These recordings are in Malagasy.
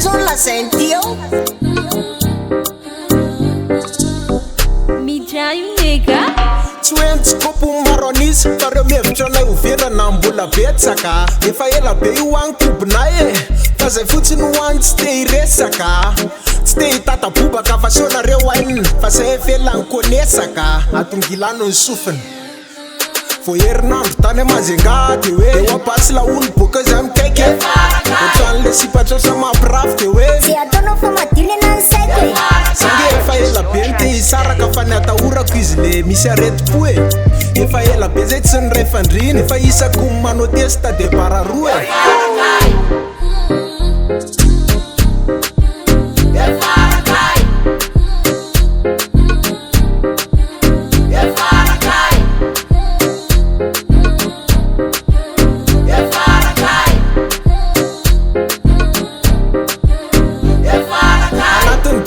prison lazainty ao mijaionega tsy hoe mitsikopo maro anisy fareo mihevitra anay overa na mbola betsaka efa ela be io agnykobonay e fa zay fotsiny hoany tsy te hiresaka tsy te hitatapobaka fa sonareo ainina fa zay efelany konesaka atongilano ny sofiny vo herinandro tany amazengah de hoe eo apasy laolo boka zay mikaiky ohatran'le sipatrasa mampirafy de hoe zay ataonao fa madilo ana ny saiko e sange efa ela be ny te hisaraka fa ny atahorako izy le misy areti-po e efa ela be zay tsy ny ray fandriny efa isako manao testa de bararoa e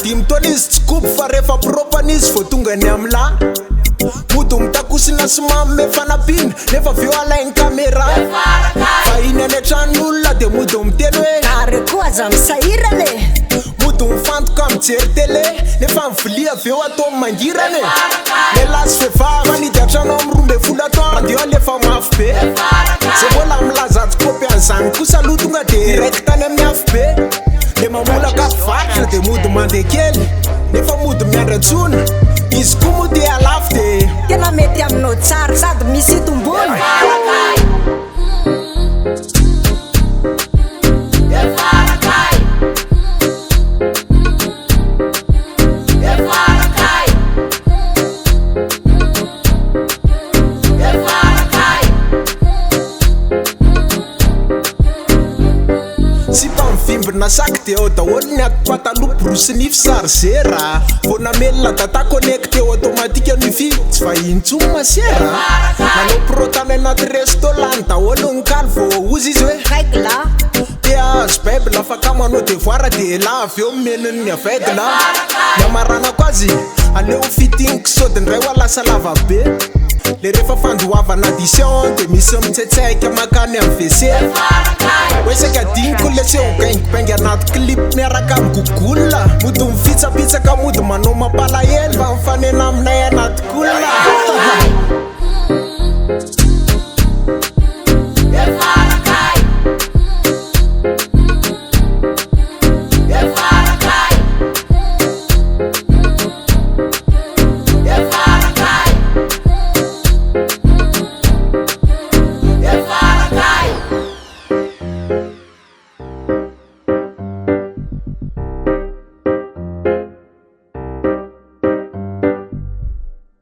Dimtona izy tsy kobo fa rehefa propana izy vo tonga ny amla mody mitakosina sy mamy fanapina nefa veo alaigny kamera fa iny any antran'olona de mody miteny hoe are koa aza misahirany e mody mifantoka mijery tele nefa mivilia aveo atao mangirany e le lasy vehivavy manidy atrano amy 12 taona de alefa mafy be zay mbola milazatsy kopy an'izany kosa aloha tonga de raiky tany amin'ny afy be le mamolaka varitra de mody mandeha kely nefa mody miandratsona izy koa mody alafy de tena mety aminao tsara sady misy tombony na saky de ao daholo ny ato pataloha brosy nify sarzera vo namelona data connecté automatique nify tsy vahiny tsony masera nanao protany anaty resto lany daholo ny kaly vo ozy izy hoe kaiky la te azo bible afaka manao devoir de la aveo meniny ny avaidina ny amaranako azy aleo fitiniko sodindray ho lasa lava be le rehefa fandoavana addition de misy mitsetsaika makany amy WC hoe saika adigniko le seho gaingibaingy anaty clip miaraka amy google